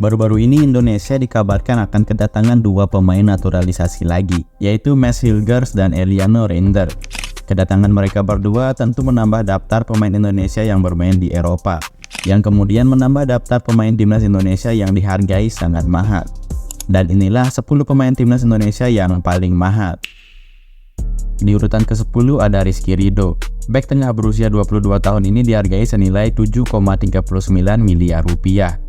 Baru-baru ini Indonesia dikabarkan akan kedatangan dua pemain naturalisasi lagi, yaitu Mads Hilgers dan Eliano Reinder. Kedatangan mereka berdua tentu menambah daftar pemain Indonesia yang bermain di Eropa, yang kemudian menambah daftar pemain timnas Indonesia yang dihargai sangat mahal. Dan inilah 10 pemain timnas Indonesia yang paling mahal. Di urutan ke-10 ada Rizky Ridho. Bek tengah berusia 22 tahun ini dihargai senilai 7,39 miliar rupiah.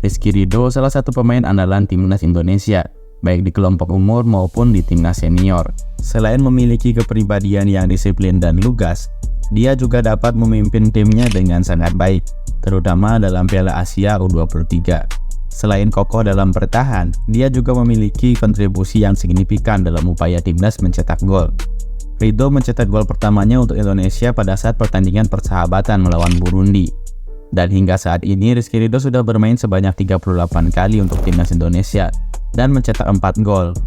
Rizky Ridho salah satu pemain andalan timnas Indonesia, baik di kelompok umur maupun di timnas senior. Selain memiliki kepribadian yang disiplin dan lugas, dia juga dapat memimpin timnya dengan sangat baik, terutama dalam Piala Asia U23. Selain kokoh dalam bertahan, dia juga memiliki kontribusi yang signifikan dalam upaya timnas mencetak gol. Ridho mencetak gol pertamanya untuk Indonesia pada saat pertandingan persahabatan melawan Burundi. Dan hingga saat ini Rizky Ridho sudah bermain sebanyak 38 kali untuk timnas Indonesia dan mencetak 4 gol.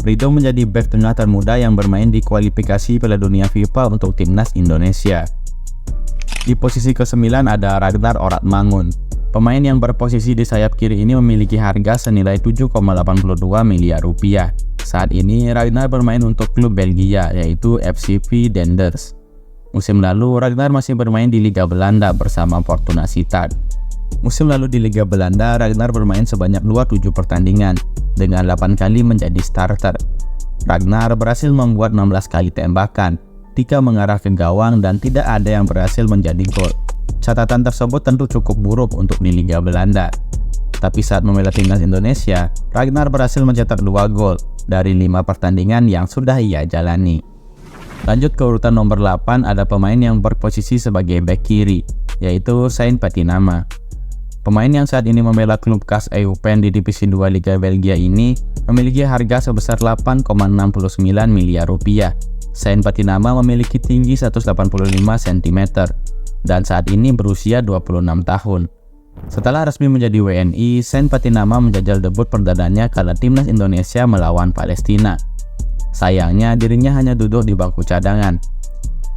Ridho menjadi bek tengah termuda yang bermain di kualifikasi Piala Dunia FIFA untuk timnas Indonesia. Di posisi ke-9 ada Ragnar Oratmangun. Pemain yang berposisi di sayap kiri ini memiliki harga senilai 7,82 miliar rupiah. Saat ini Ragnar bermain untuk klub Belgia yaitu FCV Denders. Musim lalu Ragnar masih bermain di Liga Belanda bersama Fortuna Sittard. Musim lalu di Liga Belanda Ragnar bermain sebanyak 27 pertandingan dengan 8 kali menjadi starter. Ragnar berhasil membuat 16 kali tembakan, 3 mengarah ke gawang dan tidak ada yang berhasil menjadi gol. Catatan tersebut tentu cukup buruk untuk di Liga Belanda. Tapi saat membela timnas Indonesia, Ragnar berhasil mencetak 2 gol dari 5 pertandingan yang sudah ia jalani. Lanjut ke urutan nomor 8 ada pemain yang berposisi sebagai bek kiri, yaitu Saint Patinama. Pemain yang saat ini membela klub KAS Eupen di Divisi 2 Liga Belgia ini memiliki harga sebesar 8,69 miliar rupiah. Saint Patinama memiliki tinggi 185 cm dan saat ini berusia 26 tahun. Setelah resmi menjadi WNI, Saint Patinama menjajal debut perdananya kala timnas Indonesia melawan Palestina. Sayangnya dirinya hanya duduk di bangku cadangan.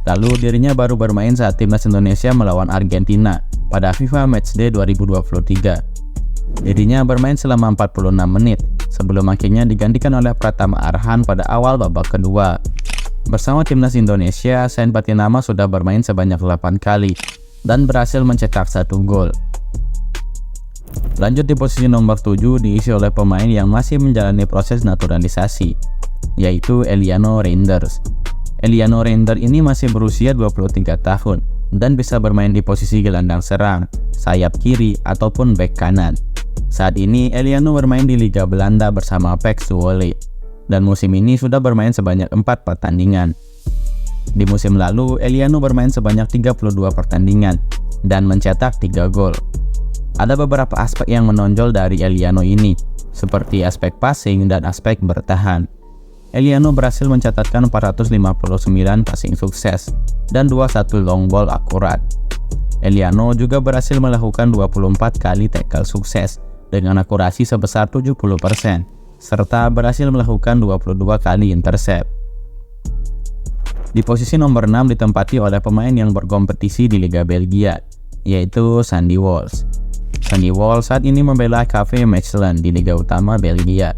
Lalu dirinya baru bermain saat timnas Indonesia melawan Argentina pada FIFA Matchday 2023. Dirinya bermain selama 46 menit sebelum akhirnya digantikan oleh Pratama Arhan pada awal babak kedua. Bersama timnas Indonesia, Saint Patinama sudah bermain sebanyak 8 kali dan berhasil mencetak 1 gol. Lanjut di posisi nomor 7 diisi oleh pemain yang masih menjalani proses naturalisasi, yaitu Eliano Reinders. Eliano Reinder ini masih berusia 23 tahun dan bisa bermain di posisi gelandang serang, sayap kiri ataupun bek kanan. Saat ini Eliano bermain di Liga Belanda bersama PEC Zwolle dan musim ini sudah bermain sebanyak 4 pertandingan. Di musim lalu Eliano bermain sebanyak 32 pertandingan dan mencetak 3 gol. Ada beberapa aspek yang menonjol dari Eliano ini, seperti aspek passing dan aspek bertahan. Eliano berhasil mencatatkan 459 passing sukses dan 21 long ball akurat. Eliano juga berhasil melakukan 24 kali tackle sukses dengan akurasi sebesar 70%, serta berhasil melakukan 22 kali intercept. Di posisi nomor 6 ditempati oleh pemain yang berkompetisi di Liga Belgia, yaitu Sandy Walsh. Sandy Walsh saat ini membela KV Mechelen di Liga Utama Belgia.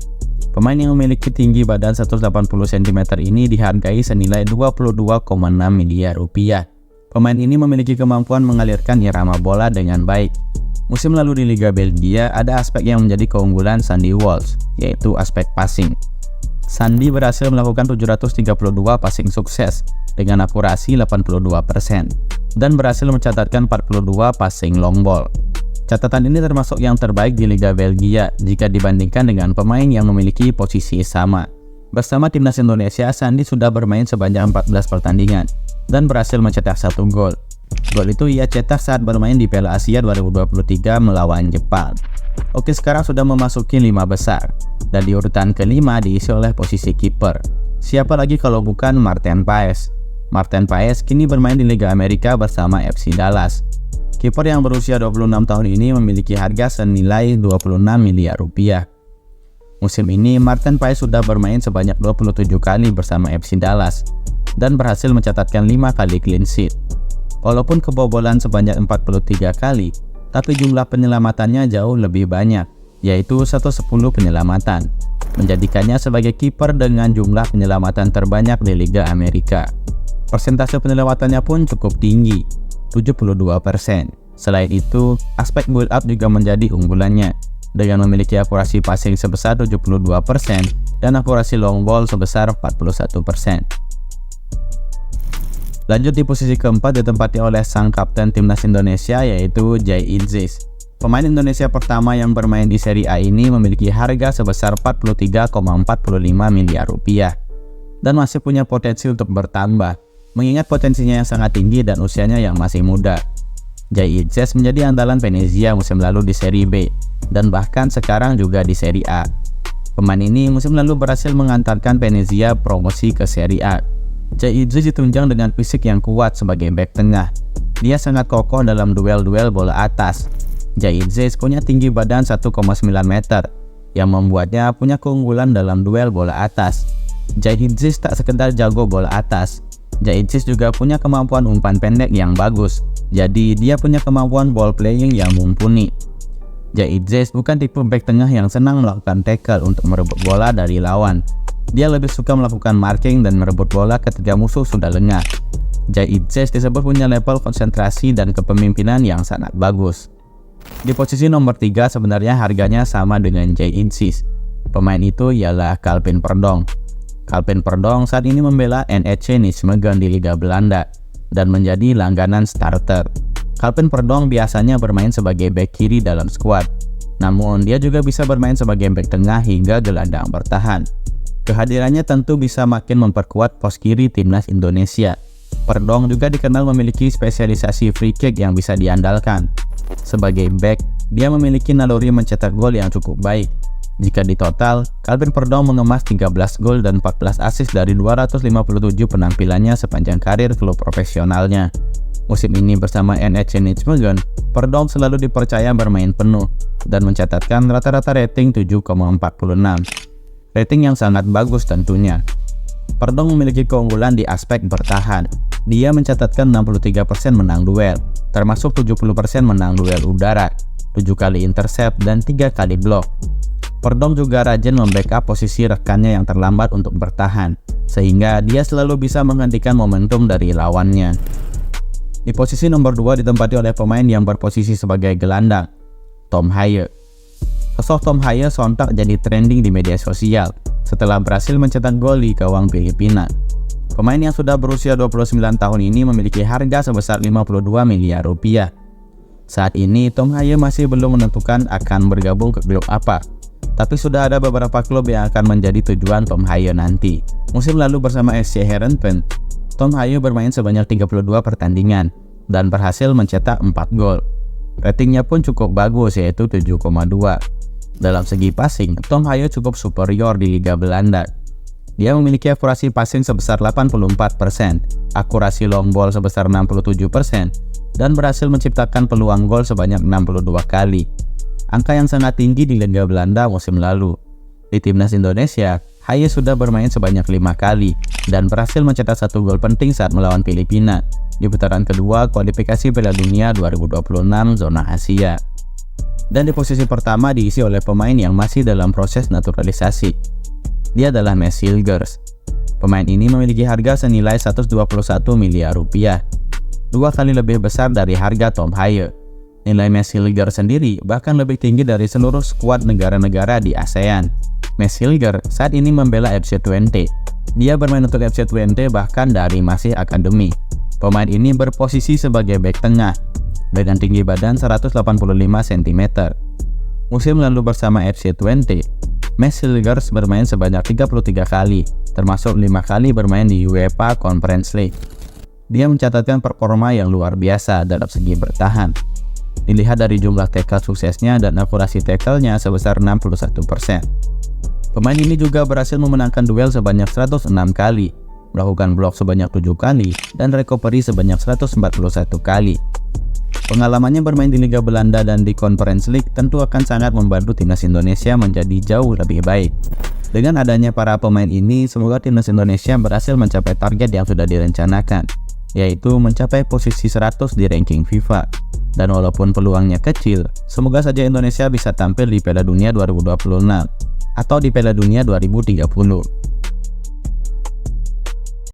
Pemain yang memiliki tinggi badan 180 cm ini dihargai senilai 22,6 miliar rupiah. Pemain ini memiliki kemampuan mengalirkan irama bola dengan baik. Musim lalu di Liga Belgia ada aspek yang menjadi keunggulan Sandy Walsh, yaitu aspek passing. Sandy berhasil melakukan 732 passing sukses dengan akurasi 82% dan berhasil mencatatkan 42 passing long ball. Catatan ini termasuk yang terbaik di Liga Belgia jika dibandingkan dengan pemain yang memiliki posisi sama. Bersama timnas Indonesia, Sandy sudah bermain sebanyak 14 pertandingan dan berhasil mencetak 1 gol. Gol itu ia cetak saat bermain di Piala Asia 2023 melawan Jepang. Oke, sekarang sudah memasuki 5 besar dan di urutan kelima diisi oleh posisi kiper. Siapa lagi kalau bukan Maarten Paes. Maarten Paes kini bermain di Liga Amerika bersama FC Dallas. Kiper yang berusia 26 tahun ini memiliki harga senilai 26 miliar rupiah. Musim ini Maarten Paes sudah bermain sebanyak 27 kali bersama FC Dallas dan berhasil mencatatkan 5 kali clean sheet. Walaupun kebobolan sebanyak 43 kali, tapi jumlah penyelamatannya jauh lebih banyak, yaitu 110 penyelamatan, menjadikannya sebagai kiper dengan jumlah penyelamatan terbanyak di Liga Amerika. Persentase penyelamatannya pun cukup tinggi, 72%. Selain itu, aspek build up juga menjadi unggulannya, dengan memiliki akurasi passing sebesar 72% dan akurasi long ball sebesar 41%. Lanjut di posisi keempat ditempati oleh sang kapten timnas Indonesia yaitu Jai Idzis. Pemain Indonesia pertama yang bermain di Serie A ini memiliki harga sebesar 43,45 miliar rupiah dan masih punya potensi untuk bertambah, mengingat potensinya yang sangat tinggi dan usianya yang masih muda. Jai Idzis menjadi andalan Venezia musim lalu di Serie B dan bahkan sekarang juga di Serie A. Pemain ini musim lalu berhasil mengantarkan Venezia promosi ke Serie A. Jai Idzis ditunjang dengan fisik yang kuat sebagai bek tengah. Dia sangat kokoh dalam duel-duel bola atas. Jai Idzis punya tinggi badan 1,9 meter yang membuatnya punya keunggulan dalam duel bola atas. Jai Idzis tak sekedar jago bola atas, Jai Idzis juga punya kemampuan umpan pendek yang bagus. Jadi dia punya kemampuan ball playing yang mumpuni. Jai Idzis bukan tipe bek tengah yang senang melakukan tackle untuk merebut bola dari lawan. Dia lebih suka melakukan marking dan merebut bola ketika musuh sudah lengah. Jai Idzis disebut punya level konsentrasi dan kepemimpinan yang sangat bagus. Di posisi nomor 3 sebenarnya harganya sama dengan Jai Idzis. Pemain itu ialah Calvin Verdonk. Calvin Verdonk saat ini membela NEC Nijmegen di Liga Belanda dan menjadi langganan starter. Calvin Verdonk biasanya bermain sebagai bek kiri dalam skuad, namun dia juga bisa bermain sebagai bek tengah hingga gelandang bertahan. Kehadirannya tentu bisa makin memperkuat pos kiri timnas Indonesia. Verdonk juga dikenal memiliki spesialisasi free kick yang bisa diandalkan. Sebagai bek, dia memiliki naluri mencetak gol yang cukup baik. Jika di total, Calvin Verdonk mengemas 13 gol dan 14 assist dari 257 penampilannya sepanjang karir klub profesionalnya. Musim ini bersama NEC Nijmegen, Verdonk selalu dipercaya bermain penuh dan mencatatkan rata-rata rating 7,46. Rating yang sangat bagus tentunya. Verdonk memiliki keunggulan di aspek bertahan. Dia mencatatkan 63% menang duel, termasuk 70% menang duel udara, 7 kali intercept dan 3 kali blok. Verdonk juga rajin membackup posisi rekannya yang terlambat untuk bertahan, sehingga dia selalu bisa menghentikan momentum dari lawannya. Di posisi nomor 2 ditempati oleh pemain yang berposisi sebagai gelandang, Tom Haye. Sosok Tom Haye sontak jadi trending di media sosial setelah berhasil mencetak gol di gawang Filipina. Pemain yang sudah berusia 29 tahun ini memiliki harga sebesar 52 miliar rupiah. Saat ini Tom Haye masih belum menentukan akan bergabung ke klub apa, tapi sudah ada beberapa klub yang akan menjadi tujuan Tom Haye nanti. Musim lalu bersama SC Heerenveen, Tom Haye bermain sebanyak 32 pertandingan dan berhasil mencetak 4 gol. Ratingnya pun cukup bagus yaitu 7,2. Dalam segi passing, Tom Haye cukup superior di Liga Belanda. Dia memiliki akurasi passing sebesar 84%, akurasi long ball sebesar 67%, dan berhasil menciptakan peluang gol sebanyak 62 kali. Angka yang sangat tinggi di Liga Belanda musim lalu. Di timnas Indonesia, Haye sudah bermain sebanyak 5 kali dan berhasil mencetak 1 gol penting saat melawan Filipina di putaran kedua kualifikasi Piala Dunia 2026 zona Asia. Dan di posisi pertama diisi oleh pemain yang masih dalam proses naturalisasi. Dia adalah Mads Hilgers. Pemain ini memiliki harga senilai 121 miliar rupiah, 2 kali lebih besar dari harga Tom Haye. Nilai Mads Hilgers sendiri bahkan lebih tinggi dari seluruh skuad negara-negara di ASEAN. Mads Hilgers saat ini membela FC Twente. Dia bermain untuk FC Twente bahkan dari masih akademi. Pemain ini berposisi sebagai bek tengah dengan tinggi badan 185 cm. Musim lalu bersama FC Twente, Mads Hilgers bermain sebanyak 33 kali, termasuk 5 kali bermain di UEFA Conference League. Dia mencatatkan performa yang luar biasa dalam segi bertahan. Dilihat dari jumlah tackle suksesnya dan akurasi tackle-nya sebesar 61%. Pemain ini juga berhasil memenangkan duel sebanyak 106 kali, melakukan blok sebanyak 7 kali, dan recovery sebanyak 141 kali. Pengalamannya bermain di Liga Belanda dan di Conference League tentu akan sangat membantu timnas Indonesia menjadi jauh lebih baik. Dengan adanya para pemain ini, semoga timnas Indonesia berhasil mencapai target yang sudah direncanakan, yaitu mencapai posisi 100 di ranking FIFA. Dan walaupun peluangnya kecil, semoga saja Indonesia bisa tampil di Piala Dunia 2026 atau di Piala Dunia 2030.